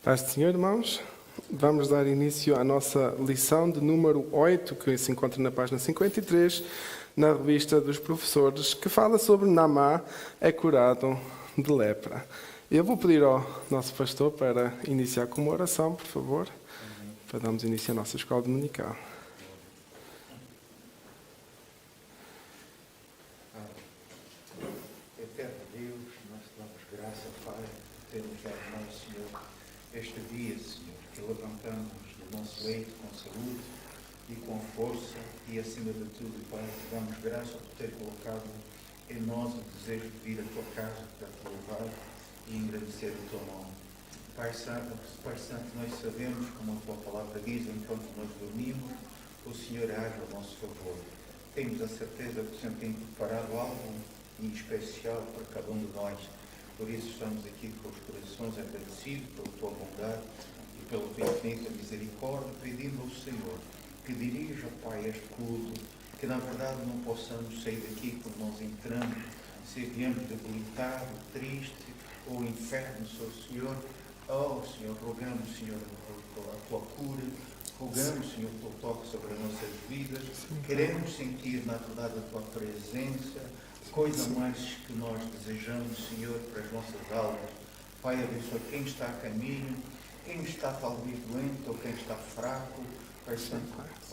Paz do Senhor, irmãos. Vamos dar início à nossa lição de número 8, que se encontra na página 53, na revista dos professores, que fala sobre Naamã é curado de lepra. Eu vou pedir ao nosso pastor para iniciar com uma oração, por favor, para darmos início à nossa escola dominical. Eterno Deus, nós te damos graça, Pai, por termos dado ao Senhor este dia, Senhor, que levantamos do nosso leito com saúde e com força e, acima de tudo, Pai, te damos graça por ter colocado em nós o desejo de vir à tua casa para te louvar e engrandecer o teu nome. Pai Santo, nós sabemos, como a tua palavra diz, enquanto nós dormimos, o Senhor age ao nosso favor. Temos a certeza que o Senhor tem preparado algo em especial para cada um de nós. Por isso estamos aqui com os corações agradecidos pela tua bondade e pela tua infinita misericórdia, pedindo ao Senhor que dirija, Pai, este culto, que na verdade não possamos sair daqui quando nós entramos, se viemos debilitado, triste ou enfermo, Senhor. Oh, Senhor, rogamos, Senhor, a tua cura, rogamos, Senhor, o teu toque sobre as nossas vidas. Queremos sentir, na verdade, a tua presença, coisa mais que nós desejamos, Senhor, para as nossas almas. Pai, abençoa quem está a caminho, quem está talvez doente ou quem está fraco. Pai Santo,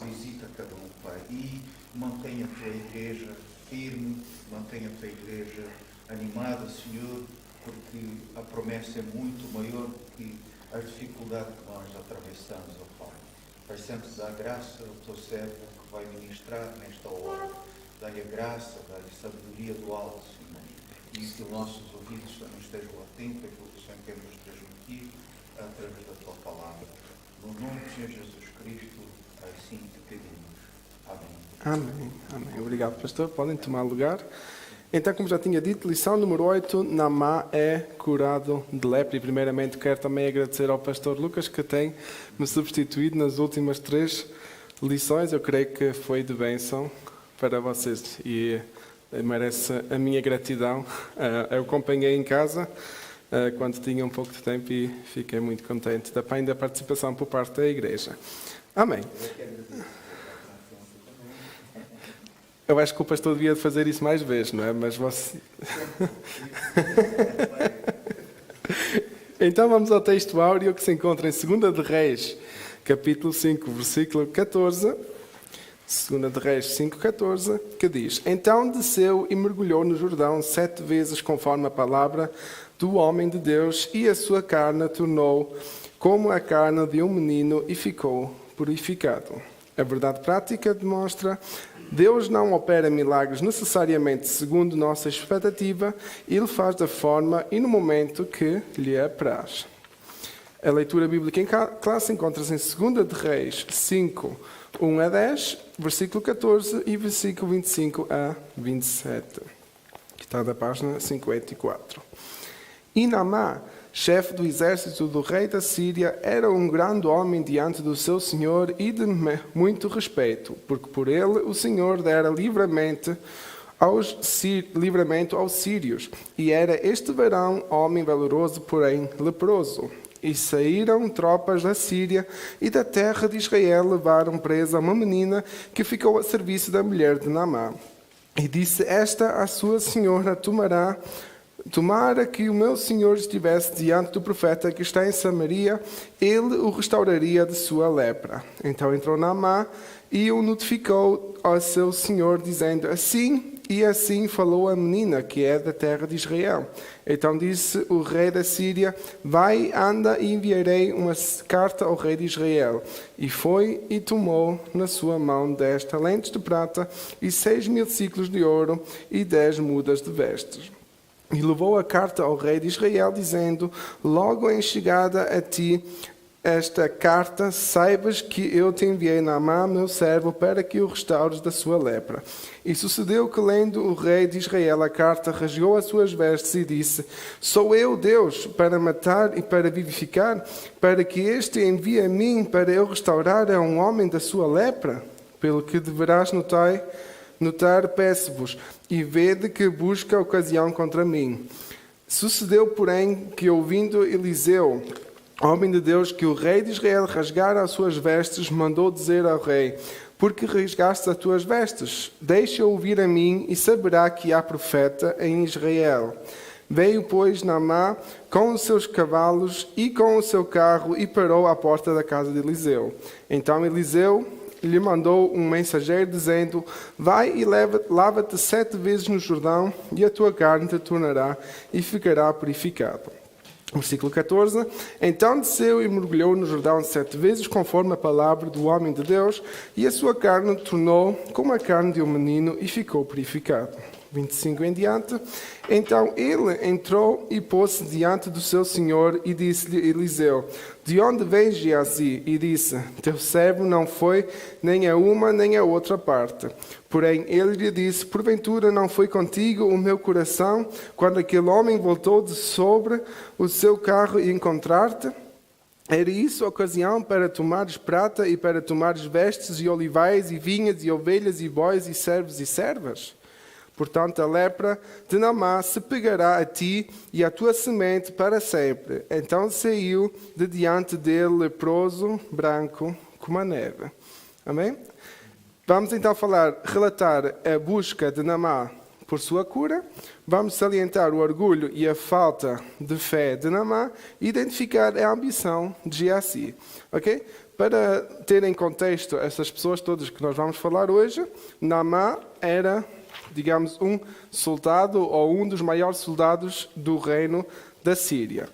visita cada um, Pai, e mantenha a tua igreja firme, mantenha a tua igreja animada, Senhor, porque a promessa é muito maior do que as dificuldades que nós atravessamos, ó Pai. Pai Santo, dá graça ao teu servo que vai ministrar nesta hora. Dá-lhe a graça, dá-lhe a sabedoria do alto, Senhor. E que os nossos ouvidos também estejam atentos àquilo que o Senhor quer nos transmitir através da tua palavra. No nome do Senhor Jesus Cristo, assim te pedimos. Amém. Amém. Amém. Obrigado, pastor. Podem tomar lugar. Então, como já tinha dito, lição número 8, Naamã é curado de lepra. E primeiramente quero também agradecer ao pastor Lucas, que tem me substituído nas últimas 3 lições. Eu creio que foi de bênção para vocês e merece a minha gratidão. Eu acompanhei em casa quando tinha um pouco de tempo e fiquei muito contente também da participação por parte da igreja. Amém. Eu acho que o pastor devia fazer isso mais vezes, não é? Mas você... Então vamos ao texto áureo que se encontra em 2 de Reis, capítulo 5, versículo 14. 2 de Reis 5,14, que diz: Então desceu e mergulhou no Jordão 7 vezes conforme a palavra do homem de Deus, e a sua carne tornou como a carne de um menino e ficou purificado. A verdade prática demonstra: Deus não opera milagres necessariamente segundo nossa expectativa, Ele faz da forma e no momento que lhe apraz. A leitura bíblica em classe encontra-se em 2 de Reis 5, 1 a 10, versículo 14 e versículo 25 a 27, que está da página 54. E Naamã, chefe do exército do rei da Síria, era um grande homem diante do seu senhor e de muito respeito, porque por ele o Senhor dera livramento aos sírios, e era este varão homem valoroso, porém leproso. E saíram tropas da Síria e da terra de Israel, levaram presa uma menina que ficou a serviço da mulher de Naamã. E disse esta à sua senhora: Tomara que o meu senhor estivesse diante do profeta que está em Samaria, ele o restauraria de sua lepra. Então entrou Naamã e o notificou ao seu senhor, dizendo: Assim e assim falou a menina, que é da terra de Israel. Então disse o rei da Síria: Vai, anda, e enviarei uma carta ao rei de Israel. E foi e tomou na sua mão 10 talentos de prata e 6.000 ciclos de ouro e 10 mudas de vestes. E levou a carta ao rei de Israel, dizendo: Logo em chegada a ti esta carta, saibas que eu te enviei Naamã, meu servo, para que o restaures da sua lepra. E sucedeu que, lendo o rei de Israel a carta, rasgou as suas vestes e disse: Sou eu Deus para matar e para vivificar, para que este envie a mim para eu restaurar a um homem da sua lepra? Pelo que deverás notar, peço-vos, e vede que busca ocasião contra mim. Sucedeu, porém, que ouvindo Eliseu homem de Deus, que o rei de Israel rasgara as suas vestes, mandou dizer ao rei: porque rasgaste as tuas vestes? Deixa ouvir a mim e saberá que há profeta em Israel. Veio, pois, Naamã com os seus cavalos e com o seu carro e parou à porta da casa de Eliseu. Então Eliseu lhe mandou um mensageiro dizendo: vai e lava-te 7 vezes no Jordão e a tua carne te tornará e ficará purificada. Versículo 14. Então desceu e mergulhou no Jordão 7 vezes, conforme a palavra do homem de Deus, e a sua carne tornou como a carne de um menino e ficou purificado. 25 em diante. Então ele entrou e pôs-se diante do seu senhor e disse-lhe Eliseu: de onde vens, Geazi? E disse: teu servo não foi nem a uma nem a outra parte. Porém ele lhe disse: porventura não foi contigo o meu coração quando aquele homem voltou de sobre o seu carro e encontrar-te? Era isso a ocasião para tomares prata e para tomares vestes e olivais e vinhas e ovelhas e bois e servos e servas? Portanto, a lepra de Naamã se pegará a ti e à tua semente para sempre. Então saiu de diante dele leproso, branco como a neve. Amém? Vamos então relatar a busca de Naamã por sua cura. Vamos salientar o orgulho e a falta de fé de Naamã e identificar a ambição de Geazi. Ok? Para ter em contexto essas pessoas todas que nós vamos falar hoje, Naamã era, digamos, um soldado ou um dos maiores soldados do reino da Síria.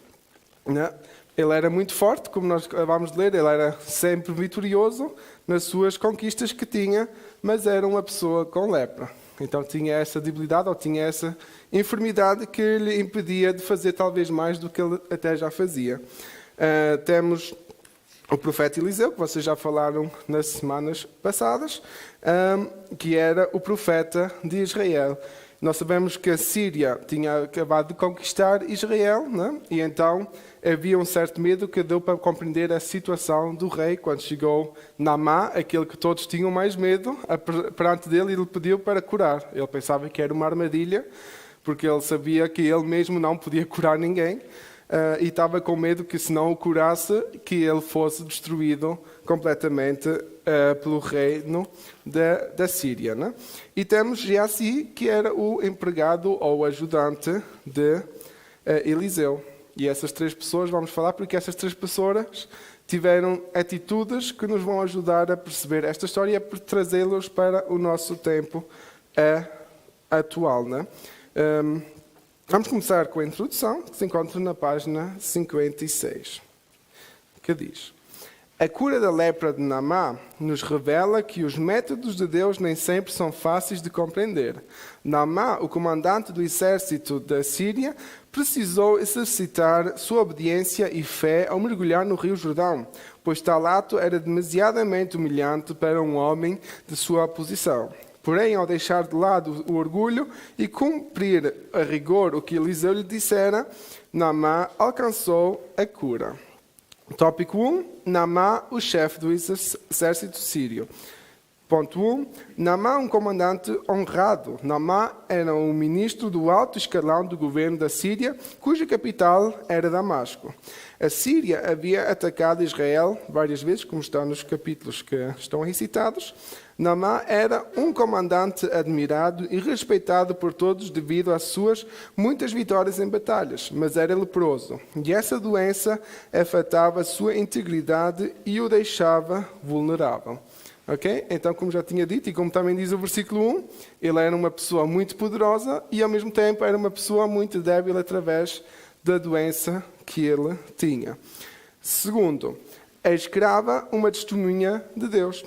Ele era muito forte, como nós acabamos de ler, ele era sempre vitorioso nas suas conquistas que tinha, mas era uma pessoa com lepra. Então tinha essa debilidade ou tinha essa enfermidade que lhe impedia de fazer talvez mais do que ele até já fazia. Temos o profeta Eliseu, que vocês já falaram nas semanas passadas, que era o profeta de Israel. Nós sabemos que a Síria tinha acabado de conquistar Israel, né? E então havia um certo medo que deu para compreender a situação do rei quando chegou Naamã, aquele que todos tinham mais medo, perante dele, e ele pediu para curar. Ele pensava que era uma armadilha, porque ele sabia que ele mesmo não podia curar ninguém. E estava com medo que, se não o curasse, que ele fosse destruído completamente pelo reino da Síria. Né? E temos Geazi, que era o empregado ou ajudante de Eliseu. E essas 3 pessoas, vamos falar, porque essas 3 pessoas tiveram atitudes que nos vão ajudar a perceber esta história e a trazê-los para o nosso tempo atual. Né? Vamos começar com a introdução, que se encontra na página 56, que diz: a cura da lepra de Naamã nos revela que os métodos de Deus nem sempre são fáceis de compreender. Naamã, o comandante do exército da Síria, precisou exercitar sua obediência e fé ao mergulhar no rio Jordão, pois tal ato era demasiadamente humilhante para um homem de sua posição. Porém, ao deixar de lado o orgulho e cumprir a rigor o que Eliseu lhe dissera, Naamã alcançou a cura. Tópico 1. Naamã, o chefe do exército sírio. Ponto 1. Naamã, um comandante honrado. Naamã era um ministro do alto escalão do governo da Síria, cuja capital era Damasco. A Síria havia atacado Israel várias vezes, como está nos capítulos que estão aí citados. Naamã era um comandante admirado e respeitado por todos devido às suas muitas vitórias em batalhas, mas era leproso. E essa doença afetava a sua integridade e o deixava vulnerável. Okay? Então, como já tinha dito, e como também diz o versículo 1, ele era uma pessoa muito poderosa e, ao mesmo tempo, era uma pessoa muito débil através da doença que ele tinha. Segundo, a escrava, uma testemunha de Deus.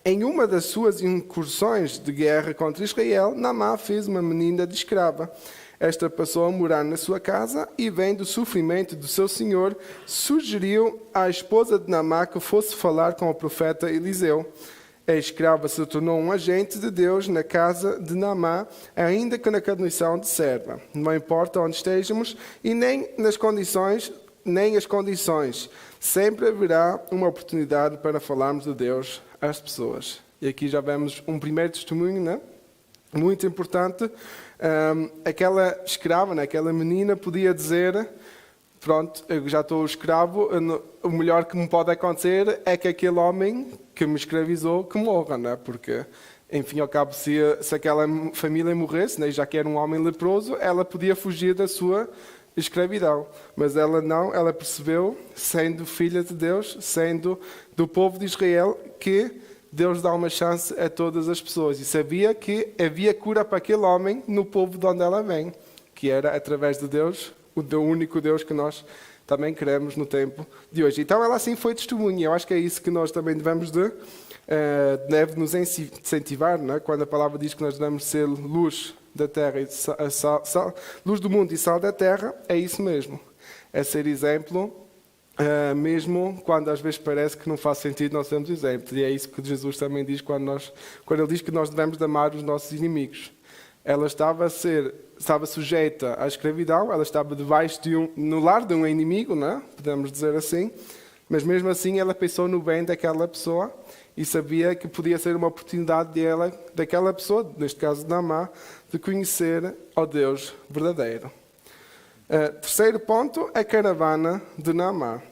Em uma das suas incursões de guerra contra Israel, Naamã fez uma menina de escrava. Esta passou a morar na sua casa e, vendo o sofrimento do seu senhor, sugeriu à esposa de Naamã que fosse falar com o profeta Eliseu. A escrava se tornou um agente de Deus na casa de Naamã, ainda que na condição de serva. Não importa onde estejamos e nem as condições, sempre haverá uma oportunidade para falarmos de Deus às pessoas. E aqui já vemos um primeiro testemunho, né? Muito importante. Aquela escrava, né? Aquela menina podia dizer pronto, eu já estou escravo, o melhor que me pode acontecer é que aquele homem que me escravizou, que morra, não é? Porque, enfim, ao cabo, se aquela família morresse, né, já que era um homem leproso, ela podia fugir da sua escravidão. Mas ela não, ela percebeu, sendo filha de Deus, sendo do povo de Israel, que Deus dá uma chance a todas as pessoas. E sabia que havia cura para aquele homem no povo de onde ela vem, que era através de Deus, o único Deus que nós também queremos no tempo de hoje. Então ela assim foi testemunha. Eu acho que é isso que nós também deve nos incentivar, não é? Quando a palavra diz que nós devemos ser luz da terra, luz do mundo e sal da terra, é isso mesmo. É ser exemplo, mesmo quando às vezes parece que não faz sentido nós sermos exemplo. E é isso que Jesus também diz quando ele diz que nós devemos amar os nossos inimigos. Ela estava sujeita à escravidão, ela estava debaixo no lar de um inimigo, não é? Podemos dizer assim, mas mesmo assim ela pensou no bem daquela pessoa e sabia que podia ser uma oportunidade daquela pessoa, neste caso de Naamã, de conhecer ao Deus verdadeiro. Terceiro ponto, a caravana de Naamã.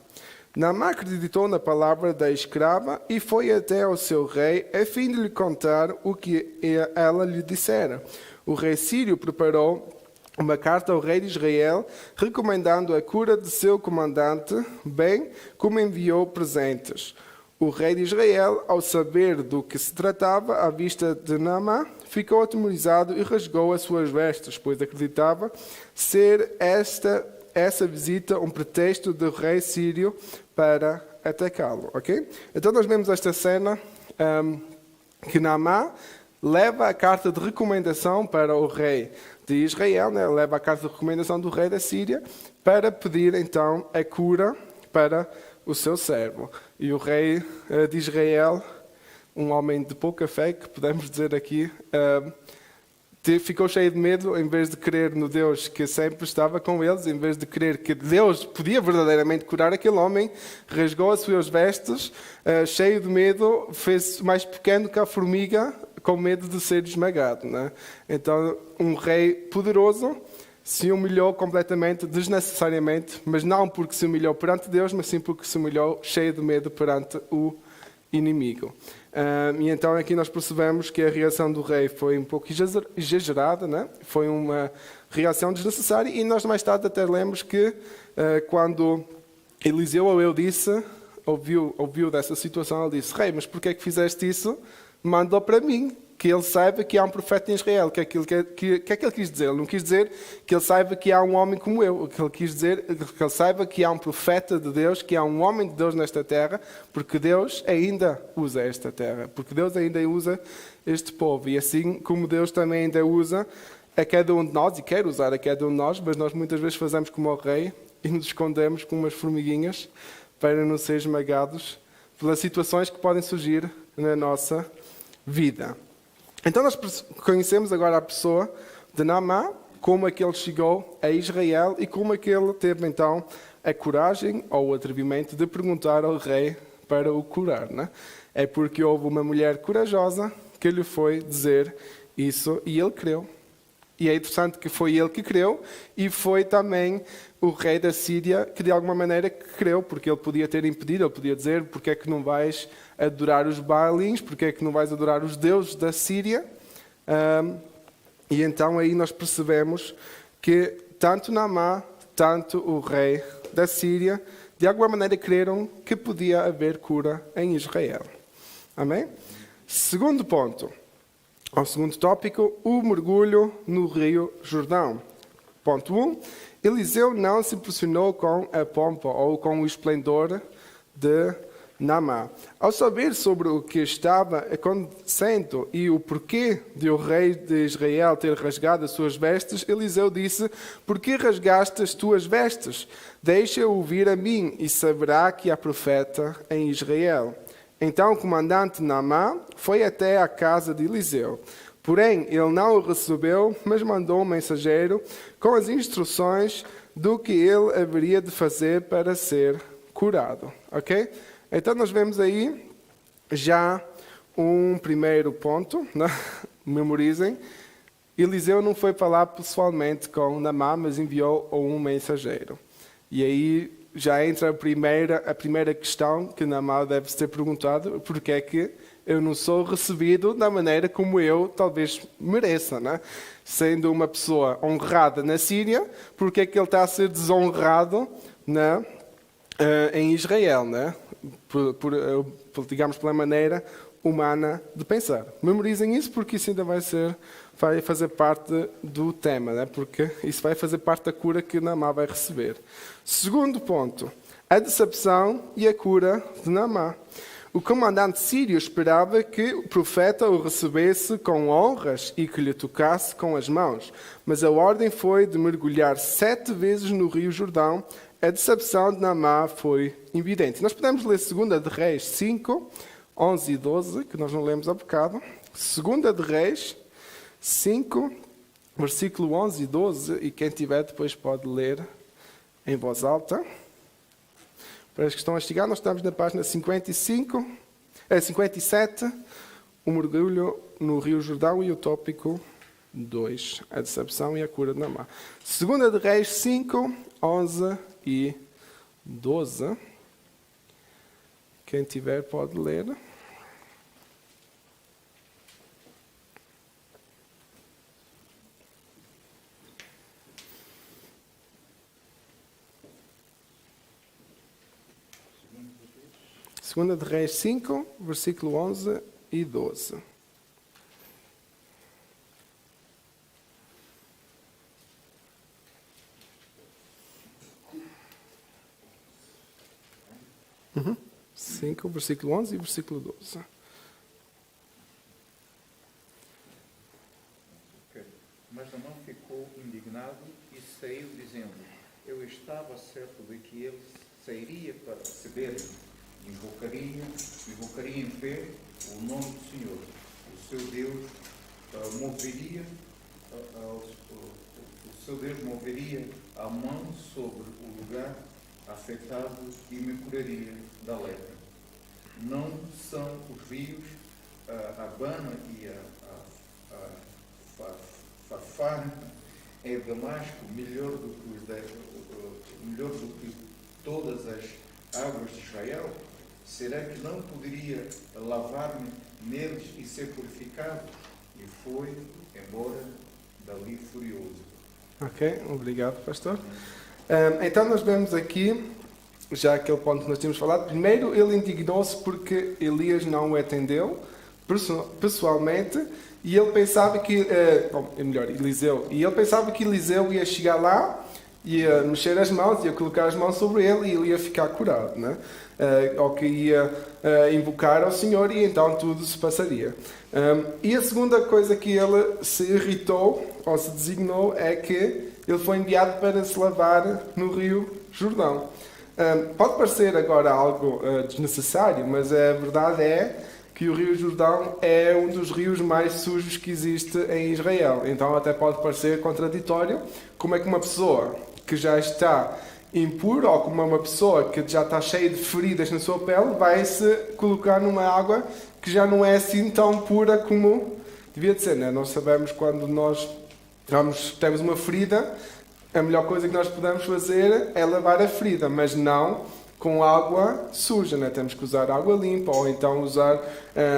Naamã acreditou na palavra da escrava e foi até ao seu rei a fim de lhe contar o que ela lhe dissera. O rei sírio preparou uma carta ao rei de Israel, recomendando a cura de seu comandante, bem como enviou presentes. O rei de Israel, ao saber do que se tratava à vista de Naamã, ficou atemorizado e rasgou as suas vestes, pois acreditava ser essa visita um pretexto do rei sírio para atacá-lo. Okay? Então nós vemos esta cena que Naamã leva a carta de recomendação para o rei de Israel, né? Leva a carta de recomendação do rei da Síria para pedir então a cura para o seu servo. E o rei de Israel, um homem de pouca fé, que podemos dizer aqui, ficou cheio de medo, em vez de crer no Deus que sempre estava com eles, em vez de crer que Deus podia verdadeiramente curar aquele homem, rasgou as suas vestes, cheio de medo, fez mais pequeno que a formiga, com medo de ser esmagado. Né? Então, um rei poderoso se humilhou completamente, desnecessariamente, mas não porque se humilhou perante Deus, mas sim porque se humilhou cheio de medo perante o inimigo. E então aqui nós percebemos que a reação do rei foi um pouco exagerada, né? Foi uma reação desnecessária, e nós mais tarde até lemos que quando Eliseu ouviu dessa situação, ele disse: rei, mas porquê é que fizeste isso? Mandou para mim, que ele saiba que há um profeta em Israel. O que é que ele quis dizer? Ele não quis dizer que ele saiba que há um homem como eu. O que ele quis dizer é que ele saiba que há um profeta de Deus, que há um homem de Deus nesta terra, porque Deus ainda usa esta terra, porque Deus ainda usa este povo. E assim como Deus também ainda usa a cada um de nós, e quer usar a cada um de nós, mas nós muitas vezes fazemos como o rei e nos escondemos como umas formiguinhas para não ser esmagados pelas situações que podem surgir na nossa vida. Então nós conhecemos agora a pessoa de Naamã, como é que ele chegou a Israel e como é que ele teve então a coragem ou o atrevimento de perguntar ao rei para o curar. Né? É porque houve uma mulher corajosa que lhe foi dizer isso e ele creu. E é interessante que foi ele que creu e foi também o rei da Síria que de alguma maneira creu, porque ele podia ter impedido, ele podia dizer: porque é que não vais adorar os Baalins, porque é que não vais adorar os deuses da Síria? E então aí nós percebemos que tanto Naamã, tanto o rei da Síria, de alguma maneira creram que podia haver cura em Israel. Amém? Segundo ponto. Ao segundo tópico, o mergulho no rio Jordão. Ponto 1. Eliseu não se impressionou com a pompa ou com o esplendor de Naamã. Ao saber sobre o que estava acontecendo e o porquê de o rei de Israel ter rasgado as suas vestes, Eliseu disse: por que rasgaste as tuas vestes? Deixa-o vir a mim e saberá que há profeta em Israel. Então o comandante Naamã foi até à casa de Eliseu. Porém, ele não o recebeu, mas mandou um mensageiro com as instruções do que ele haveria de fazer para ser curado. Ok? Então nós vemos aí já um primeiro ponto, né? Memorizem. Eliseu não foi falar pessoalmente com Naamã, mas enviou um mensageiro. E aí já entra a primeira questão que Naamã deve ser perguntado: porque é que eu não sou recebido da maneira como eu talvez mereça, né? Sendo uma pessoa honrada na Síria, porque é que ele está a ser desonrado em Israel, né? Digamos, pela maneira humana de pensar. Memorizem isso, porque isso ainda vai fazer parte do tema, né? Porque isso vai fazer parte da cura que Naamã vai receber. Segundo ponto, a decepção e a cura de Naamã. O comandante sírio esperava que o profeta o recebesse com honras e que lhe tocasse com as mãos. Mas a ordem foi de mergulhar 7 vezes no rio Jordão. A decepção de Naamã foi evidente. Nós podemos ler 2 de Reis 5, 11 e 12, que nós não lemos há bocado. 2 de Reis 5, versículo 11 e 12. E quem tiver depois pode ler em voz alta. Para os que estão a chegar, nós estamos na página 57, o mergulho no Rio Jordão e o tópico 2, a decepção e a cura de Naamã. 2 de Reis 5, 11 e 12. Quem tiver pode ler. Segunda de Reis 5, versículo 11 e 12. Uhum. 5, versículo 11 e versículo 12. Mas Naamã ficou indignado e saiu dizendo: eu estava certo de que ele sairia para receber. Invocaria em fé o nome do Senhor. O seu Deus moveria a mão sobre o lugar afetado e me curaria da lepra. Não são os rios Abana e a Fafar em Damasco melhor do que todas as águas de Israel? Será que não poderia lavar-me neles e ser purificado? E foi embora dali furioso. Ok, obrigado, pastor. Então nós vemos aqui, já aquele ponto que nós tínhamos falado, primeiro ele indignou-se porque Elias não o atendeu pessoalmente, e ele pensava que, Eliseu, e ele pensava que Eliseu ia chegar lá, ia mexer as mãos, ia colocar as mãos sobre ele e ele ia ficar curado, né? Ou que ia invocar ao Senhor e então tudo se passaria. E a segunda coisa que ele se irritou ou se designou é que ele foi enviado para se lavar no Rio Jordão. Pode parecer agora algo desnecessário, mas a verdade é que o Rio Jordão é um dos rios mais sujos que existe em Israel. Então até pode parecer contraditório como é que uma pessoa que já está impura, ou como uma pessoa que já está cheia de feridas na sua pele, vai se colocar numa água que já não é assim tão pura como devia de ser, né? Nós sabemos quando nós temos uma ferida, a melhor coisa que nós podemos fazer é lavar a ferida, mas não com água suja, né? Temos que usar água limpa, ou então usar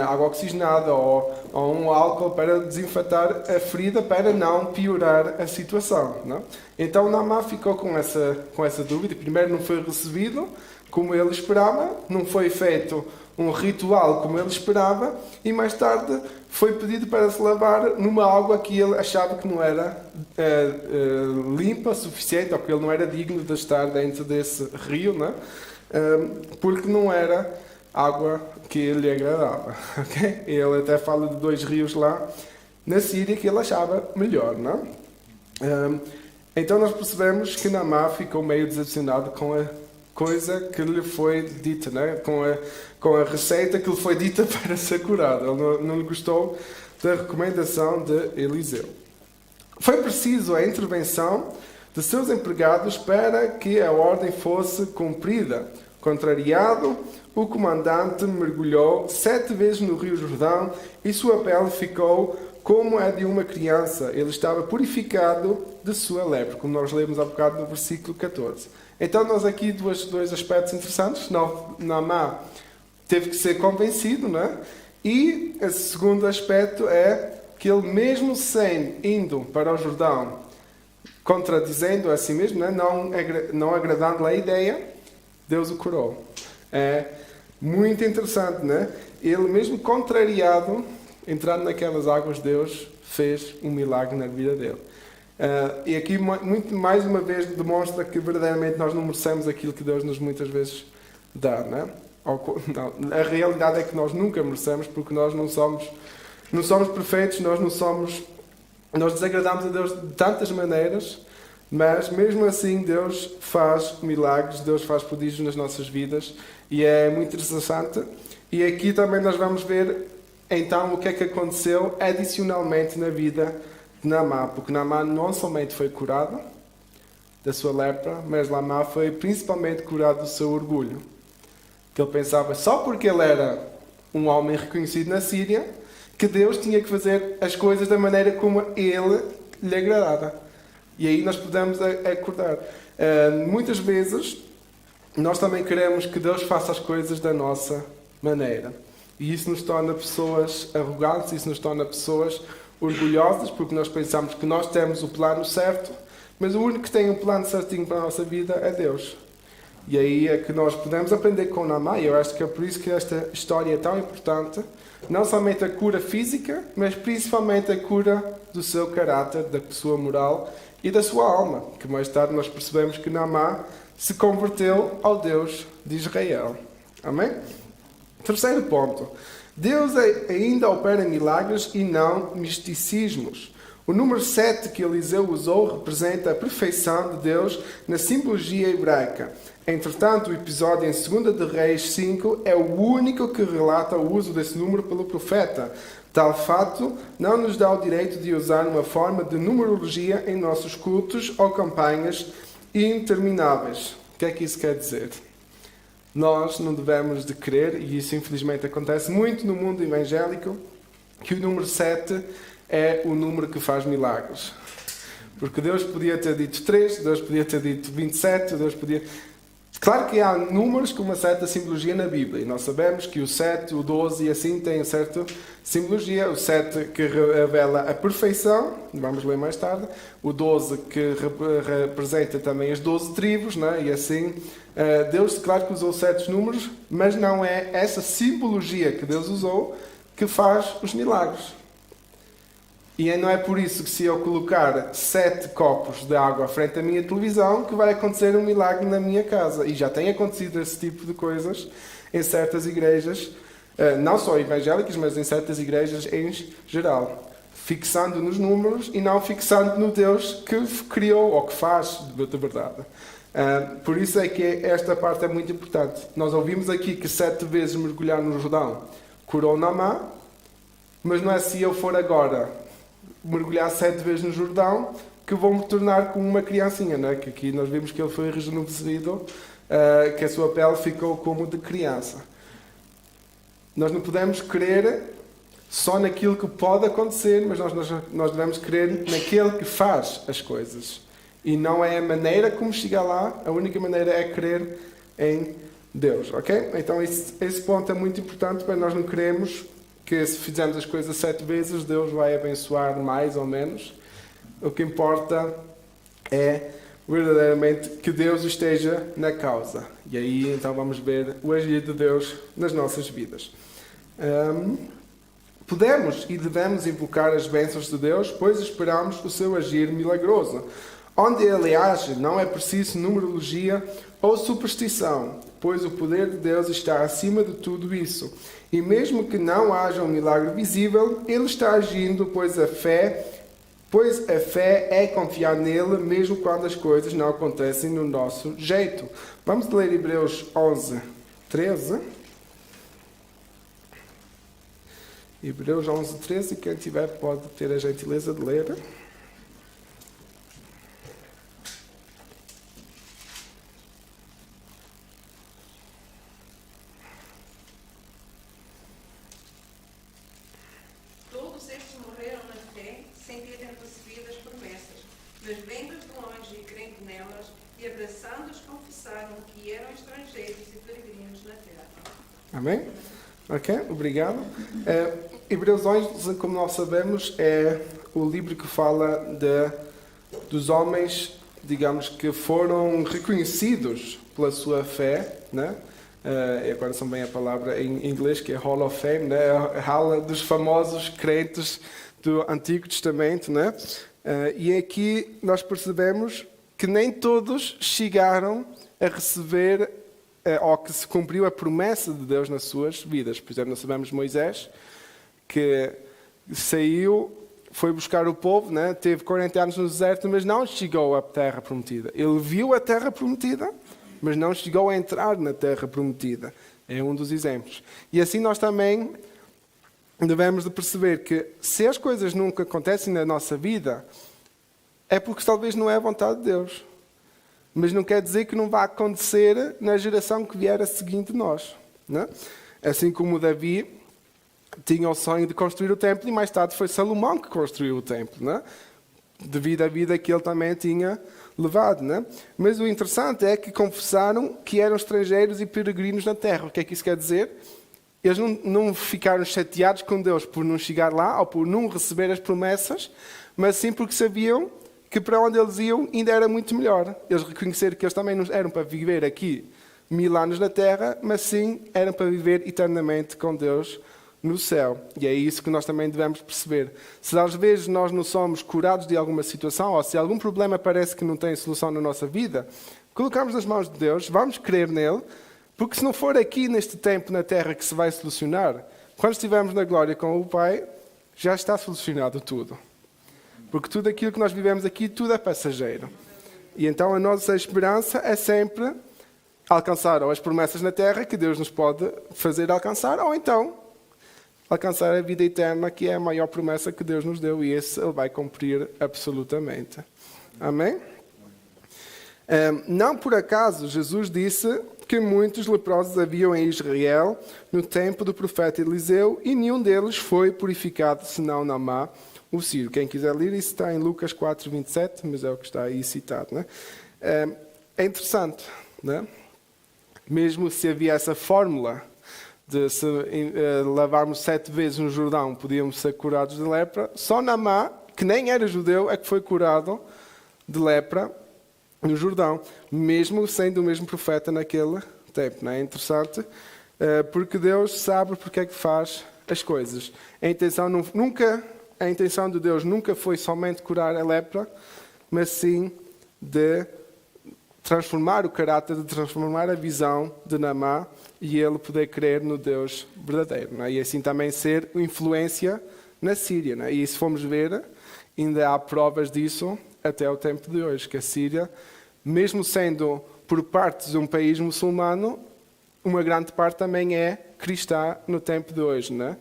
água oxigenada, ou um álcool para desinfetar a ferida, para não piorar a situação, não? Então Naamã ficou com essa dúvida. Primeiro, não foi recebido como ele esperava, não foi feito um ritual como ele esperava, e mais tarde foi pedido para se lavar numa água que ele achava que não era limpa o suficiente, ou que ele não era digno de estar dentro desse rio, né? Porque não era água que lhe agradava. Okay? Ele até fala de 2 rios lá na Síria que ele achava melhor, não? Então nós percebemos que Naamã ficou meio decepcionado com a coisa que lhe foi dita, né? Com a receita que lhe foi dita para ser curado. Ele não lhe gostou da recomendação de Eliseu. Foi preciso a intervenção de seus empregados para que a ordem fosse cumprida. Contrariado, o comandante mergulhou 7 vezes no Rio Jordão e sua pele ficou como a de uma criança. Ele estava purificado de sua lepra, como nós lemos há bocado no versículo 14. Então, nós aqui dois aspectos interessantes. Naamã teve que ser convencido, não é? E o segundo aspecto é que ele, mesmo sem indo para o Jordão, contradizendo a si mesmo, não agradando a ideia, Deus o curou. É muito interessante, né? Ele, mesmo contrariado, entrando naquelas águas, Deus fez um milagre na vida dele. E aqui, muito mais uma vez, demonstra que verdadeiramente nós não merecemos aquilo que Deus nos muitas vezes dá, né? A realidade é que nós nunca merecemos, porque nós não somos perfeitos, nós desagradamos a Deus de tantas maneiras, mas mesmo assim Deus faz milagres, Deus faz prodígios nas nossas vidas, e é muito interessante. E aqui também nós vamos ver então o que é que aconteceu adicionalmente na vida de Naamã, porque Naamã não somente foi curado da sua lepra, mas Naamã foi principalmente curado do seu orgulho. Que ele pensava, só porque ele era um homem reconhecido na Síria, que Deus tinha que fazer as coisas da maneira como ele lhe agradava. E aí nós podemos acordar. Muitas vezes, nós também queremos que Deus faça as coisas da nossa maneira. E isso nos torna pessoas arrogantes, isso nos torna pessoas orgulhosas, porque nós pensamos que nós temos o plano certo, mas o único que tem um plano certinho para a nossa vida é Deus. E aí é que nós podemos aprender com Naamã, e eu acho que é por isso que esta história é tão importante. Não somente a cura física, mas principalmente a cura do seu caráter, da sua moral e da sua alma. Que mais tarde nós percebemos que Naamã se converteu ao Deus de Israel. Amém? Terceiro ponto. Deus ainda opera milagres e não misticismos. O número 7 que Eliseu usou representa a perfeição de Deus na simbologia hebraica. Entretanto, o episódio em 2 de Reis 5 é o único que relata o uso desse número pelo profeta. Tal fato não nos dá o direito de usar uma forma de numerologia em nossos cultos ou campanhas intermináveis. O que é que isso quer dizer? Nós não devemos de crer, e isso infelizmente acontece muito no mundo evangélico, que o número 7 é o número que faz milagres. Porque Deus podia ter dito 3, Deus podia ter dito 27, Deus podia... Claro que há números com uma certa simbologia na Bíblia, e nós sabemos que o 7, o 12 e assim têm certa simbologia. O 7 que revela a perfeição, vamos ler mais tarde. O 12 que representa também as 12 tribos, né? E assim, Deus, claro que usou certos números, mas não é essa simbologia que Deus usou que faz os milagres. E não é por isso que se eu colocar 7 copos de água à frente da minha televisão que vai acontecer um milagre na minha casa. E já tem acontecido esse tipo de coisas em certas igrejas, não só evangélicas, mas em certas igrejas em geral. Fixando nos números e não fixando no Deus que criou ou que faz de verdade. Por isso é que esta parte é muito importante. Nós ouvimos aqui que 7 vezes mergulhar no Jordão curou Naamã, mas não é se eu for agora mergulhar 7 vezes no Jordão que vou me tornar como uma criancinha, não é? Que aqui nós vimos que ele foi rejuvenescido, que a sua pele ficou como de criança. Nós não podemos crer só naquilo que pode acontecer, mas nós devemos crer naquele que faz as coisas. E não é a maneira como chegar lá, a única maneira é crer em Deus, ok? Então esse ponto é muito importante para nós não crermos que se fizermos as coisas 7 vezes, Deus vai abençoar mais ou menos. O que importa é verdadeiramente que Deus esteja na causa. E aí então vamos ver o agir de Deus nas nossas vidas. Podemos e devemos invocar as bênçãos de Deus, pois esperamos o seu agir milagroso. Onde ele age, não é preciso numerologia ou superstição, pois o poder de Deus está acima de tudo isso. E mesmo que não haja um milagre visível, ele está agindo, pois a fé é confiar nele, mesmo quando as coisas não acontecem no nosso jeito. Vamos ler Hebreus 11, 13. Hebreus 11, 13. Quem tiver pode ter a gentileza de ler. Todo Todos estes morreram na fé, sem terem recebido as promessas, mas vendo-as de longe e crendo nelas, e abraçando-os, confessaram que eram estrangeiros e peregrinos na terra. Amém? Ok, obrigado. Hebreus 11, como nós sabemos, é o livro que fala dos homens, digamos, que foram reconhecidos pela sua fé, né? E agora são bem a palavra em inglês, que é Hall of Fame, né? A hala dos famosos crentes do Antigo Testamento, né? E aqui nós percebemos que nem todos chegaram a receber ou que se cumpriu a promessa de Deus nas suas vidas. Por exemplo, nós sabemos Moisés, que saiu, foi buscar o povo, né? Teve 40 anos no deserto, mas não chegou à terra prometida. Ele viu a terra prometida, mas não chegou a entrar na terra prometida. É um dos exemplos. E assim nós também devemos de perceber que se as coisas nunca acontecem na nossa vida, é porque talvez não é a vontade de Deus. Mas não quer dizer que não vai acontecer na geração que vier a seguir de nós. Né? Assim como Davi tinha o sonho de construir o templo e mais tarde foi Salomão que construiu o templo. Né? Devido à vida que ele também tinha levado. Né? Mas o interessante é que confessaram que eram estrangeiros e peregrinos na terra. O que é que isso quer dizer? Eles não ficaram chateados com Deus por não chegar lá ou por não receber as promessas, mas sim porque sabiam que para onde eles iam ainda era muito melhor. Eles reconheceram que eles também não eram para viver aqui 1000 anos na terra, mas sim eram para viver eternamente com Deus no céu. E é isso que nós também devemos perceber. Se às vezes nós não somos curados de alguma situação, ou se algum problema parece que não tem solução na nossa vida, colocamos nas mãos de Deus, vamos crer nele, porque se não for aqui neste tempo na terra que se vai solucionar, quando estivermos na glória com o Pai, já está solucionado tudo. Porque tudo aquilo que nós vivemos aqui, tudo é passageiro. E então a nossa esperança é sempre alcançar ou as promessas na terra que Deus nos pode fazer alcançar, ou então alcançar a vida eterna, que é a maior promessa que Deus nos deu, e esse Ele vai cumprir absolutamente. Amém? Não por acaso Jesus disse que muitos leprosos haviam em Israel no tempo do profeta Eliseu e nenhum deles foi purificado, senão Naamã, o sírio. Quem quiser ler, isso está em Lucas 4, 27, mas é o que está aí citado. Né? É interessante, né? Mesmo se havia essa fórmula de se lavarmos 7 vezes no Jordão, podíamos ser curados de lepra, só Naamã, que nem era judeu, é que foi curado de lepra no Jordão, mesmo sendo o mesmo profeta naquele tempo. Não é interessante? Porque Deus sabe porque é que faz as coisas. A intenção de Deus nunca foi somente curar a lepra, mas sim de transformar o caráter, de transformar a visão de Naamã e ele poder crer no Deus verdadeiro. Não é? E assim também ser influência na Síria. Não é? E se formos ver, ainda há provas disso até o tempo de hoje, que a Síria, mesmo sendo por parte de um país muçulmano, uma grande parte também é cristã no tempo de hoje. Não é?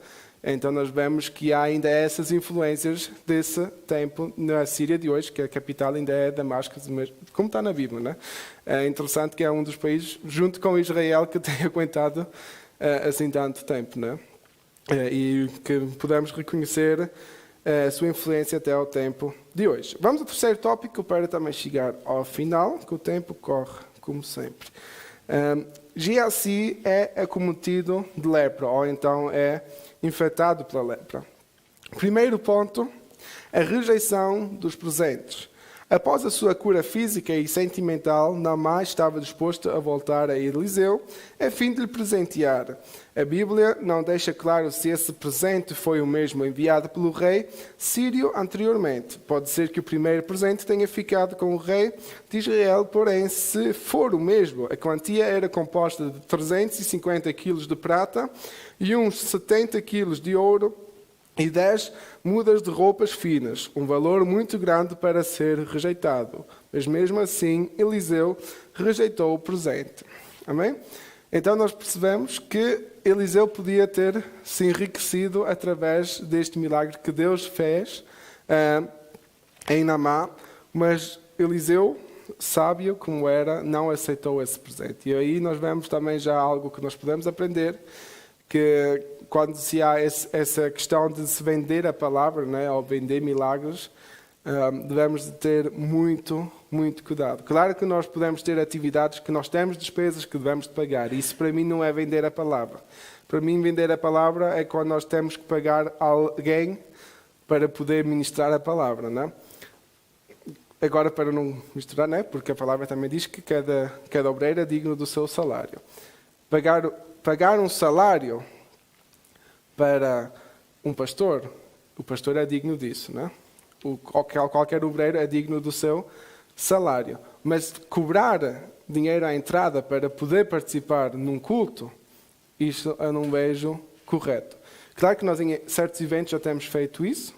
Então nós vemos que há ainda essas influências desse tempo na Síria de hoje, que a capital ainda é Damasco, como está na Bíblia. Não é? É interessante que é um dos países, junto com Israel, que tem aguentado assim tanto tempo. Não é? E que podemos reconhecer a sua influência até ao tempo de hoje. Vamos ao terceiro tópico para também chegar ao final, que o tempo corre como sempre. Geazi é acometido de lepra, ou então é infectado pela lepra. Primeiro ponto, a rejeição dos presentes. Após a sua cura física e sentimental, Naamã estava disposto a voltar a Eliseu a fim de lhe presentear. A Bíblia não deixa claro se esse presente foi o mesmo enviado pelo rei sírio anteriormente. Pode ser que o primeiro presente tenha ficado com o rei de Israel, porém, se for o mesmo, a quantia era composta de 350 quilos de prata e uns 70 quilos de ouro e 10 mudas de roupas finas, um valor muito grande para ser rejeitado. Mas mesmo assim, Eliseu rejeitou o presente. Amém? Então nós percebemos que Eliseu podia ter se enriquecido através deste milagre que Deus fez em Naamã, mas Eliseu, sábio como era, não aceitou esse presente. E aí nós vemos também já algo que nós podemos aprender, que quando se há essa questão de se vender a palavra, né, ou vender milagres, devemos de ter muito cuidado. Claro que nós podemos ter atividades que nós temos despesas que devemos de pagar. Isso para mim não é vender a palavra. Para mim vender a palavra é quando nós temos que pagar alguém para poder ministrar a palavra, não é? Agora, para não misturar, não é? Porque a palavra também diz que cada obreiro é digno do seu salário. Pagar um salário para um pastor, o pastor é digno disso, não é? Qualquer obreiro é digno do seu salário. Mas cobrar dinheiro à entrada para poder participar num culto, isso eu não vejo correto. Claro que nós em certos eventos já temos feito isso,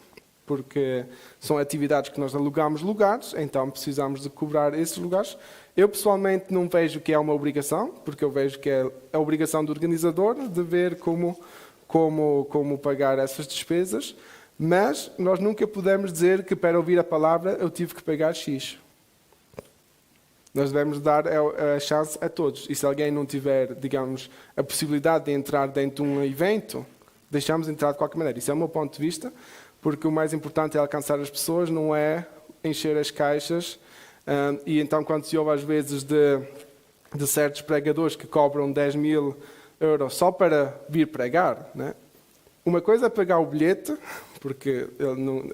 porque são atividades que nós alugamos lugares, então precisamos de cobrar esses lugares. Eu pessoalmente não vejo que é uma obrigação, porque eu vejo que é a obrigação do organizador de ver como pagar essas despesas, mas nós nunca podemos dizer que para ouvir a palavra eu tive que pagar X. Nós devemos dar a chance a todos. E se alguém não tiver, digamos, a possibilidade de entrar dentro de um evento, deixamos entrar de qualquer maneira. Isso é o meu ponto de vista, porque o mais importante é alcançar as pessoas, não é encher as caixas. E então, quando se ouve às vezes de certos pregadores que cobram 10.000 euros só para vir pregar, né? Uma coisa é pagar o bilhete, porque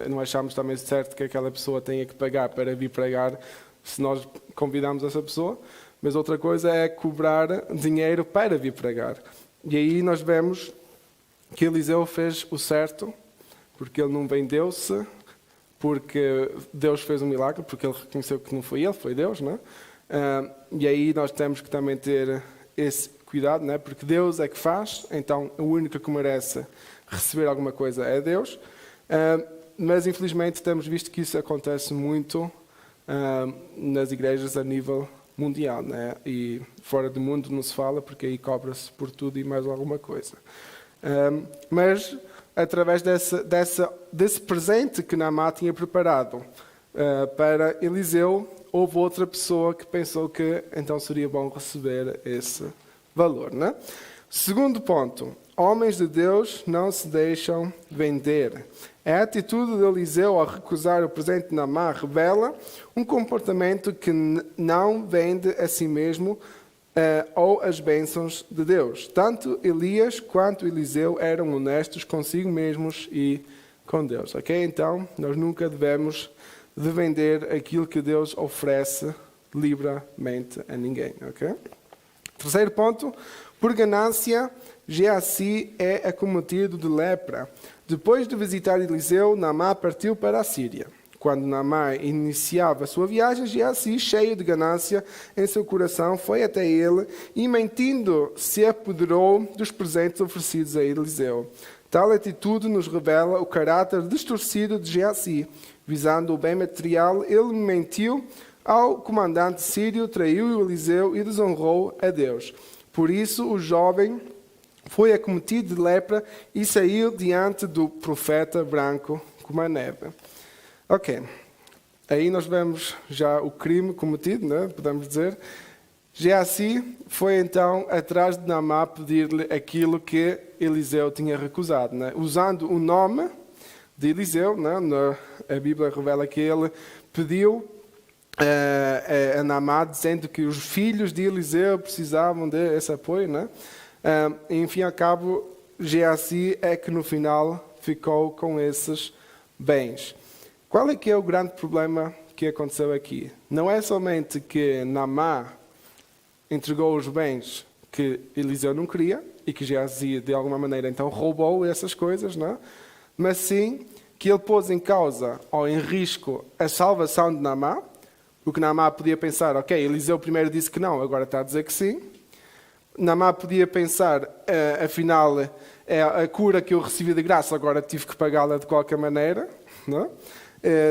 não achamos também certo que aquela pessoa tenha que pagar para vir pregar se nós convidamos essa pessoa, mas outra coisa é cobrar dinheiro para vir pregar. E aí nós vemos que Eliseu fez o certo, porque ele não vendeu-se, porque Deus fez um milagre, porque ele reconheceu que não foi ele, foi Deus, não é? E aí nós temos que também ter esse cuidado, não é? Porque Deus é que faz, então o único que merece receber alguma coisa é Deus. Mas infelizmente temos visto que isso acontece muito nas igrejas a nível mundial, né? E fora do mundo não se fala, porque aí cobra-se por tudo e mais alguma coisa. Mas através desse presente que Naamã tinha preparado para Eliseu, houve outra pessoa que pensou que então seria bom receber esse valor, né? Segundo ponto, homens de Deus não se deixam vender. A atitude de Eliseu ao recusar o presente de Naamã revela um comportamento que não vende a si mesmo ou as bênçãos de Deus. Tanto Elias quanto Eliseu eram honestos consigo mesmos e com Deus. Okay? Então, nós nunca devemos de vender aquilo que Deus oferece livremente a ninguém. Okay? Terceiro ponto, por ganância, Geazi é acometido de lepra. Depois de visitar Eliseu, Naamã partiu para a Síria. Quando Naamã iniciava sua viagem, Geazi, cheio de ganância em seu coração, foi até ele e, mentindo, se apoderou dos presentes oferecidos a Eliseu. Tal atitude nos revela o caráter distorcido de Geazi. Visando o bem material, ele mentiu ao comandante sírio, traiu Eliseu e desonrou a Deus. Por isso, o jovem foi acometido de lepra e saiu diante do profeta branco como a neve. Ok, aí nós vemos já o crime cometido, né? Podemos dizer. Geazi foi então atrás de Naamã pedir-lhe aquilo que Eliseu tinha recusado, né? Usando o nome de Eliseu, né? A Bíblia revela que ele pediu a Naamã dizendo que os filhos de Eliseu precisavam desse apoio, né? Enfim, ao cabo, Geazi é que no final ficou com esses bens. Qual é que é o grande problema que aconteceu aqui? Não é somente que Naamã entregou os bens que Eliseu não queria e que Geazi de alguma maneira então roubou essas coisas, não é? Mas sim que ele pôs em causa ou em risco a salvação de Naamã, porque Naamã podia pensar, ok, Eliseu primeiro disse que não, agora está a dizer que sim. Naamã podia pensar, afinal, é a cura que eu recebi de graça, agora tive que pagá-la de qualquer maneira. Não é?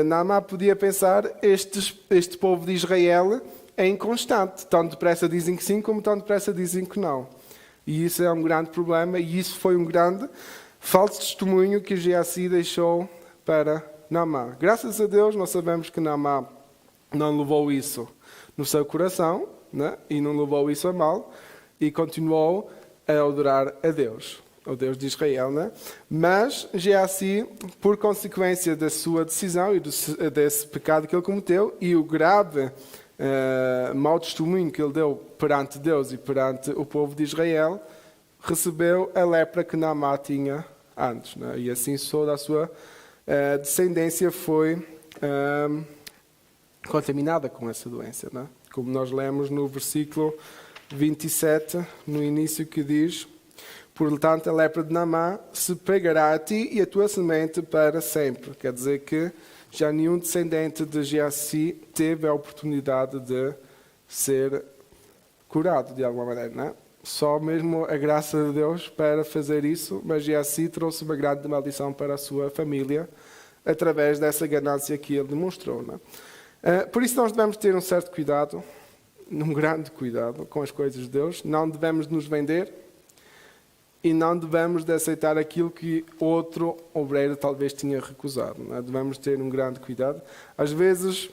Naamã podia pensar, este povo de Israel é inconstante. Tão depressa dizem que sim, como tão depressa dizem que não. E isso é um grande problema, e isso foi um grande falso testemunho que Geazi deixou para Naamã. Graças a Deus, nós sabemos que Naamã não levou isso no seu coração, né? E não levou isso a mal, e continuou a adorar a Deus. o Deus de Israel, né? Mas Geazi, por consequência da sua decisão e desse pecado que ele cometeu e o grave mau testemunho que ele deu perante Deus e perante o povo de Israel, recebeu a lepra que Naamã tinha antes, né? E assim toda a sua descendência foi contaminada com essa doença, né? Como nós lemos no versículo 27, no início, que diz: portanto, a lepra de Naamã se pegará a ti e a tua semente para sempre. Quer dizer que já nenhum descendente de Geazi teve a oportunidade de ser curado de alguma maneira, não é? Só mesmo a graça de Deus para fazer isso, mas Geazi trouxe uma grande maldição para a sua família através dessa ganância que ele demonstrou, não é? Por isso nós devemos ter um certo cuidado, um grande cuidado com as coisas de Deus. Não devemos nos vender e não devemos de aceitar aquilo que outro obreiro talvez tinha recusado, não é? Devemos ter um grande cuidado. Às vezes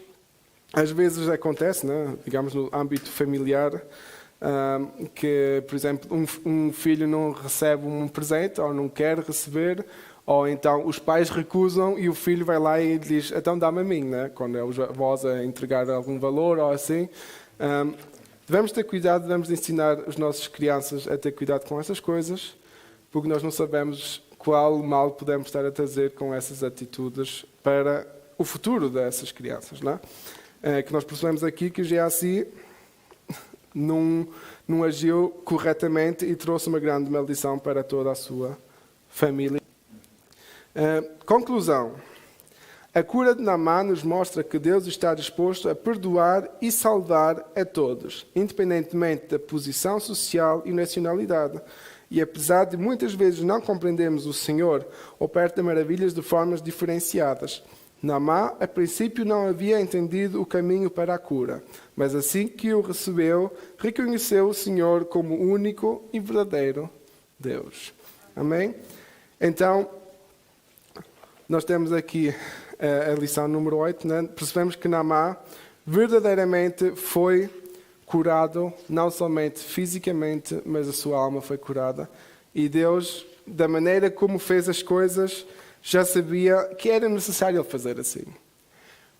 acontece, não é? Digamos no âmbito familiar, que, por exemplo, um filho não recebe um presente ou não quer receber, ou então os pais recusam e o filho vai lá e diz: então dá-me a mim, né? Quando é os avós a entregar algum valor ou assim. Devemos ter cuidado, devemos ensinar as nossas crianças a ter cuidado com essas coisas, porque nós não sabemos qual mal podemos estar a trazer com essas atitudes para o futuro dessas crianças, não é? Que nós percebemos aqui que Geazi não agiu corretamente e trouxe uma grande maldição para toda a sua família. Conclusão. A cura de Naamã nos mostra que Deus está disposto a perdoar e salvar a todos, independentemente da posição social e nacionalidade. E apesar de muitas vezes não compreendermos o Senhor, opera maravilhas de formas diferenciadas. Naamã, a princípio, não havia entendido o caminho para a cura, mas assim que o recebeu, reconheceu o Senhor como único e verdadeiro Deus. Amém? Então, nós temos aqui a lição número 8, né? Percebemos que Naamã verdadeiramente foi curado, não somente fisicamente, mas a sua alma foi curada. E Deus, da maneira como fez as coisas, já sabia que era necessário ele fazer assim.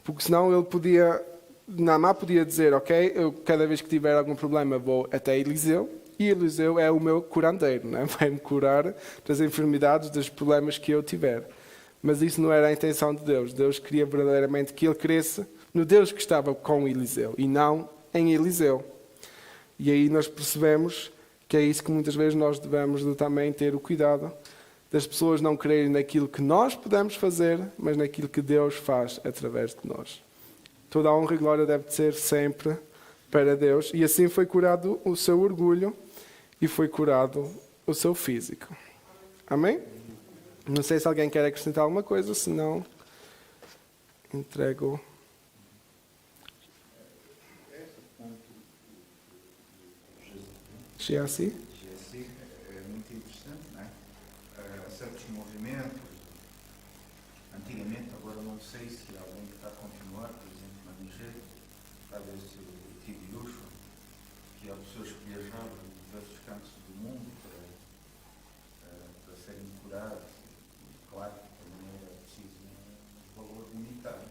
Porque senão Naamã podia dizer: ok, eu cada vez que tiver algum problema vou até Eliseu, e Eliseu é o meu curandeiro, né? Vai-me curar das enfermidades, dos problemas que eu tiver. Mas isso não era a intenção de Deus. Deus queria verdadeiramente que ele cresça no Deus que estava com Eliseu e não em Eliseu. E aí nós percebemos que é isso que muitas vezes nós devemos de também ter o cuidado das pessoas não crerem naquilo que nós podemos fazer, mas naquilo que Deus faz através de nós. Toda a honra e glória deve ser sempre para Deus. E assim foi curado o seu orgulho e foi curado o seu físico. Amém? Não sei se alguém quer acrescentar alguma coisa, se não, entrego. Geazi é muito interessante, não é? Há certos movimentos, antigamente, agora não sei se alguém está a continuar, por exemplo, na Nigéria, talvez o Tibiúcho, que há pessoas que viajavam de diversos cantos do mundo para serem curadas. Claro que também era preciso um valor monetário.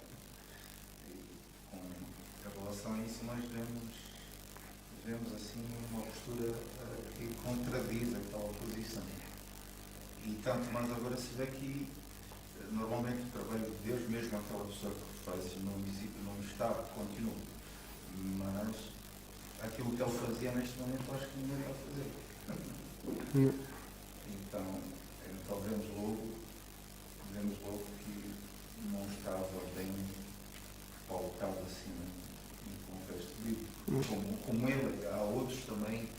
E em relação a isso, nós vemos assim uma postura que contradiz aquela posição. E tanto mais agora se vê que normalmente o trabalho de Deus, mesmo aquela pessoa que faz, não está, continua. Mas aquilo que ele fazia neste momento, acho que ninguém vai fazer. Então vemos logo que não estava bem pautado assim no contexto bíblico. Como ele, há outros também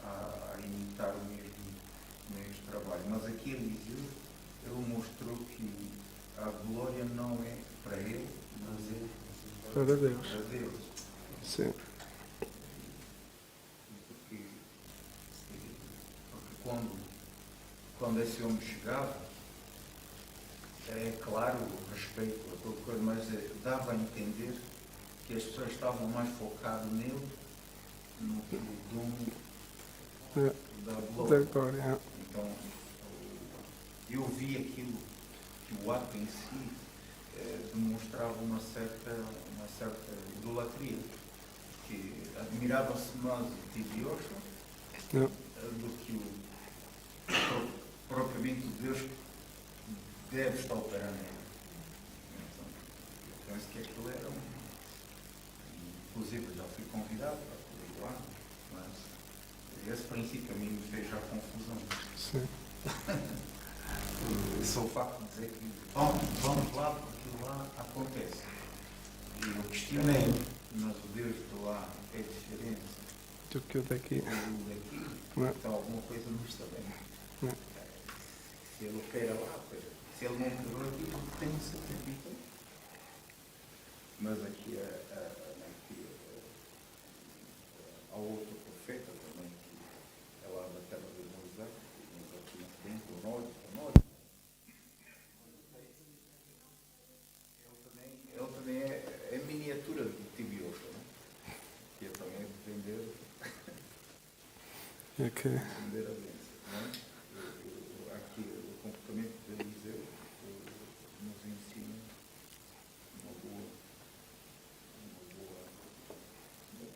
a imitar o mesmo trabalho. Mas aqui Eliseu, ele mostrou que a glória não é para ele, mas é Para Deus. Para Deus. Sim. Porque quando esse homem chegava, é claro o respeito a toda coisa, mas dava a entender que as pessoas estavam mais focadas nele, no dom da glória. Da glória. Então, eu vi aquilo, que o ato em si demonstrava uma certa idolatria, que admirava-se mais o Tibioso do que propriamente Deus deve estar operando. Então, eu penso que aquilo era inclusive já fui convidado para poder ir lá, mas esse princípio a mim me fez já confusão. Sim. Só o facto de dizer que vamos lá porque aquilo lá acontece. E eu questionei, mas o Deus de lá é diferente Do que o daqui. do daqui. Então alguma coisa não está bem. Se ele opera lá, se ele não operou aqui, tem um certificado. Mas aqui há outro profeta também, que é lá da terra de Moisés, mas aqui na frente, o norte. Ele também é miniatura de Tibioso, né? Que é também vender a bênção. Né? Aqui o comportamento de Eliseu nos ensina uma boa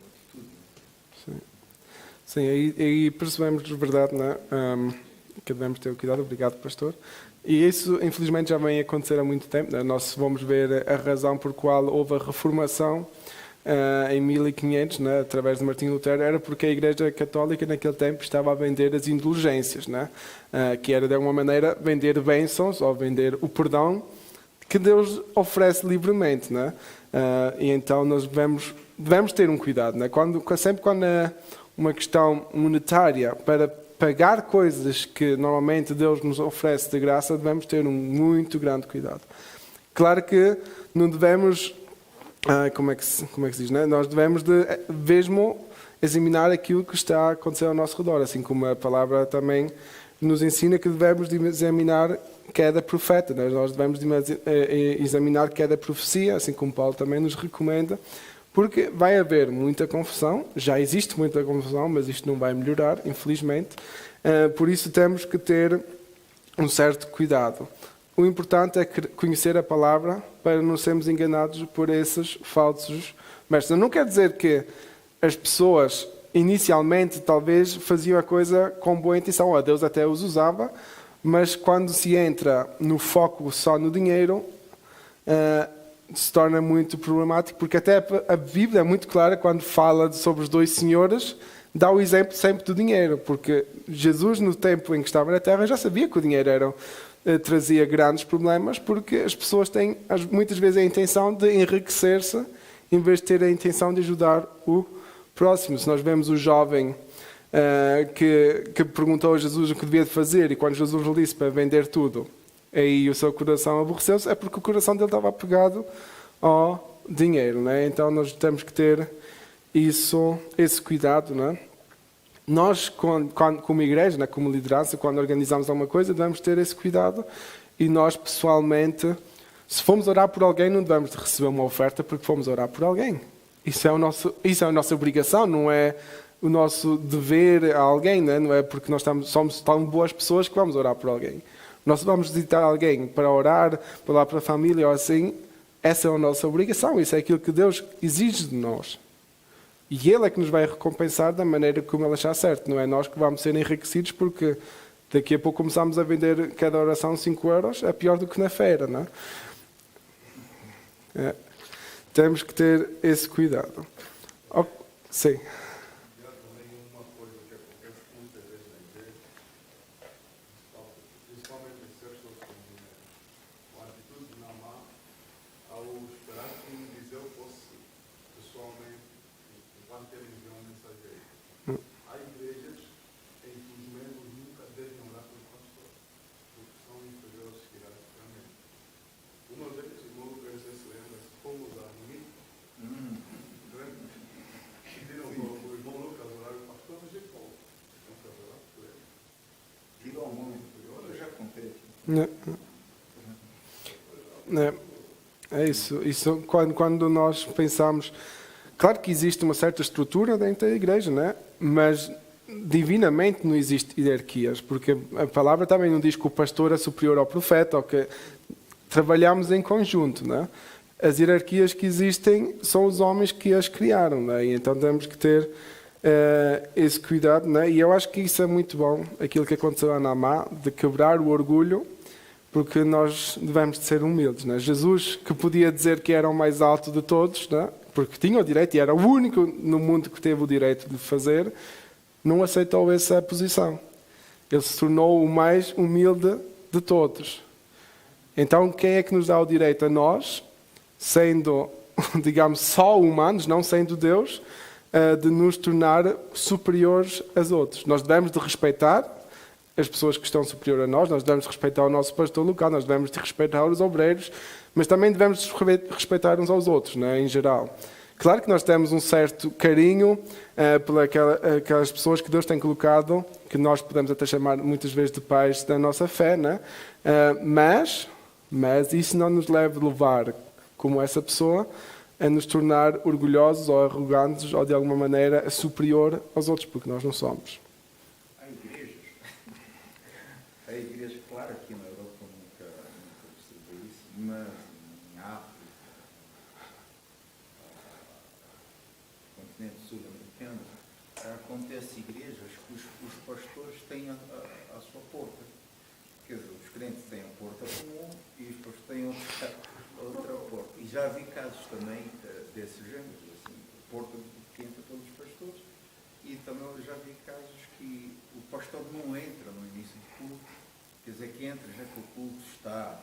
atitude. Sim, sim, aí percebemos de verdade, né? Que devemos ter cuidado. Obrigado, pastor. E isso, infelizmente, já vem a acontecer há muito tempo. Né? Nós vamos ver a razão por qual houve a reformação em 1500, né? Através de Martinho Lutero, era porque a Igreja Católica naquele tempo estava a vender as indulgências, né? Que era de alguma maneira vender bênçãos ou vender o perdão que Deus oferece livremente, né? E então nós devemos ter um cuidado, né? Sempre quando é uma questão monetária para pagar coisas que normalmente Deus nos oferece de graça, devemos ter um muito grande cuidado. Claro que não devemos, como é que se diz, né? Nós devemos mesmo examinar aquilo que está a acontecer ao nosso redor, assim como a palavra também nos ensina que devemos de examinar cada profeta, né? Nós devemos de examinar cada profecia, assim como Paulo também nos recomenda, porque vai haver muita confusão, já existe muita confusão, mas isto não vai melhorar, infelizmente. Por isso temos que ter um certo cuidado. O importante é conhecer a palavra para não sermos enganados por esses falsos mestres. Não quer dizer que as pessoas inicialmente talvez faziam a coisa com boa intenção, Deus até os usava, mas quando se entra no foco só no dinheiro, se torna muito problemático, porque até a Bíblia é muito clara quando fala sobre os dois senhores, dá o exemplo sempre do dinheiro, porque Jesus no tempo em que estava na Terra já sabia que o dinheiro trazia grandes problemas, porque as pessoas têm muitas vezes a intenção de enriquecer-se em vez de ter a intenção de ajudar o próximo. Se nós vemos o jovem que perguntou a Jesus o que devia fazer, e quando Jesus lhe disse para vender tudo, aí o seu coração aborreceu-se, é porque o coração dele estava apegado ao dinheiro, né? Então nós temos que ter esse cuidado, né? Nós, como igreja, né, como liderança, quando organizamos alguma coisa, devemos ter esse cuidado. E nós, pessoalmente, se formos orar por alguém, não devemos receber uma oferta porque fomos orar por alguém. Isso é a nossa obrigação, não é o nosso dever a alguém, né? Não é porque nós somos tão boas pessoas que vamos orar por alguém. Nós vamos visitar alguém para orar, para lá para a família ou assim, essa é a nossa obrigação, isso é aquilo que Deus exige de nós. E Ele é que nos vai recompensar da maneira como Ele achar certo, não é nós que vamos ser enriquecidos porque daqui a pouco começamos a vender cada oração 5 euros, é pior do que na feira, não é? Temos que ter esse cuidado. Sim. É isso quando nós pensamos, claro que existe uma certa estrutura dentro da igreja, né? Mas divinamente não existe hierarquias, porque a palavra também não diz que o pastor é superior ao profeta, ou que trabalhamos em conjunto, não é? As hierarquias que existem são os homens que as criaram, não é? E então temos que ter esse cuidado, não é? E eu acho que isso é muito bom, aquilo que aconteceu a Naamã, de quebrar o orgulho, porque nós devemos de ser humildes, não é? Jesus, que podia dizer que era o mais alto de todos, não é? Porque tinha o direito e era o único no mundo que teve o direito de fazer, não aceitou essa posição. Ele se tornou o mais humilde de todos. Então, quem é que nos dá o direito a nós, sendo, digamos, só humanos, não sendo Deus, de nos tornar superiores aos outros? Nós devemos de respeitar as pessoas que estão superiores a nós devemos respeitar o nosso pastor local, nós devemos de respeitar os obreiros, mas também devemos respeitar uns aos outros, né, em geral. Claro que nós temos um certo carinho aquelas pessoas que Deus tem colocado, que nós podemos até chamar muitas vezes de pais da nossa fé, né? Mas isso não nos deve levar, como essa pessoa, a nos tornar orgulhosos ou arrogantes ou de alguma maneira superior aos outros, porque nós não somos. Há igrejas, claro, aqui na Europa nunca observei isso, mas em África, continente sul-americano, acontece igrejas que os pastores têm a sua porta. Quer dizer, os crentes têm a porta comum e os pastores têm outra porta. E já vi casos também desses géneros, assim, porta que entra todos os pastores. E também eu já vi casos que o pastor não entra no início do culto. Quer dizer, que entra já que o culto está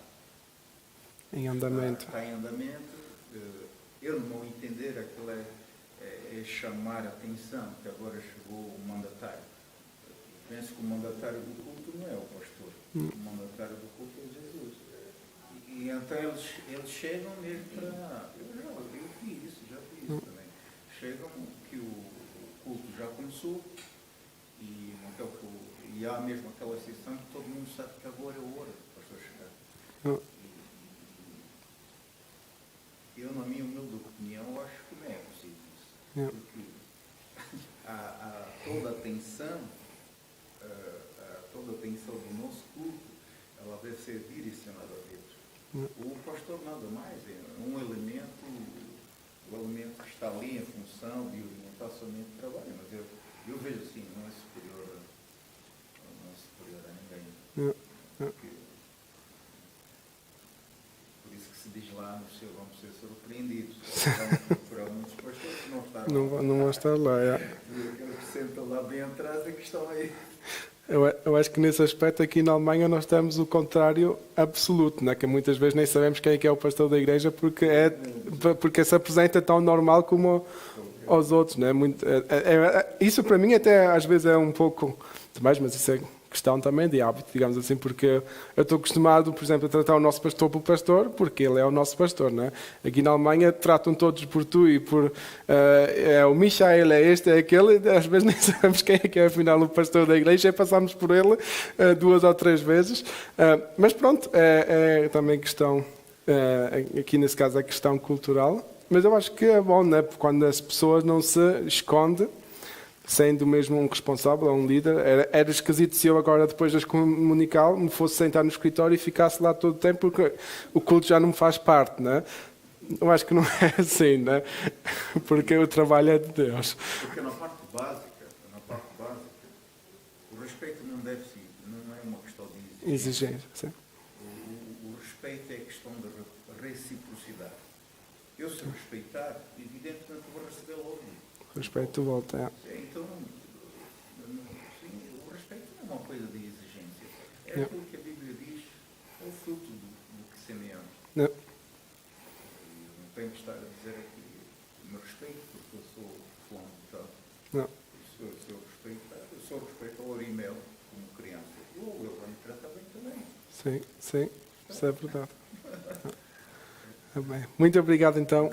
em andamento. Está em andamento. Eu, no meu entender, aquilo é chamar a atenção, que agora chegou o mandatário. Eu penso que o mandatário do culto não é o pastor. O mandatário do culto é Jesus. E então eles chegam mesmo para... Eu vi isso também. Chegam que o culto já começou e há mesmo aquela sessão que todo mundo sabe que agora é a hora do pastor chegar. Eu, na minha humilde opinião, acho que não é possível isso. Porque há toda a atenção do nosso culto, ela deve ser direcionada a Deus. O pastor nada mais é um elemento, o elemento que está ali em função de orientar somente o trabalho, mas eu vejo assim, não é superior a ninguém. Por isso que se diz lá no céu, vamos ser surpreendidos. Vamos procurar muitos pastores que não estão não vão estar lá. E aqueles que sentam lá bem atrás é que estão aí. Eu acho que nesse aspecto aqui na Alemanha nós temos o contrário absoluto, né? Que muitas vezes nem sabemos quem é que é o pastor da igreja porque se apresenta tão normal como aos outros, né? Isso para mim até às vezes é um pouco demais, mas isso é questão também de hábito, digamos assim, porque eu estou acostumado, por exemplo, a tratar o nosso pastor por pastor, porque ele é o nosso pastor, não é? Aqui na Alemanha tratam todos por tu e por o Michael, é este, é aquele, às vezes nem sabemos quem é que é afinal o pastor da igreja, e passamos por ele 2 ou 3 vezes, mas pronto, é também questão, aqui nesse caso é questão cultural, mas eu acho que é bom, né? Quando as pessoas não se escondem, sendo mesmo um responsável, um líder. Era esquisito se eu agora, depois das comunical, me fosse sentar no escritório e ficasse lá todo o tempo, porque o culto já não me faz parte, não é? Eu acho que não é assim, não é? Porque o trabalho é de Deus. Porque na parte básica, o respeito não é uma questão de exigência. Sim. O respeito é questão de reciprocidade. Eu, se respeitar, evidentemente vou receber logo. Respeito volta, Então, sim, o respeito não é uma coisa de exigência. É aquilo que a Bíblia diz, é o fruto do que semeamos. Não tenho que estar a dizer aqui, me respeito, porque eu sou fulano de tal. Se eu sou respeito ao e-mail como criança. Ele vai me tratar bem também. Sim, isso é verdade. Bem. Muito obrigado, então,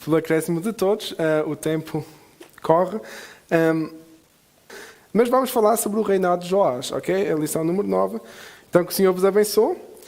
pelo acréscimo de todos. O tempo corre. Mas vamos falar sobre o reinado de Joás, ok? A lição número 9. Então, que o Senhor vos abençoe.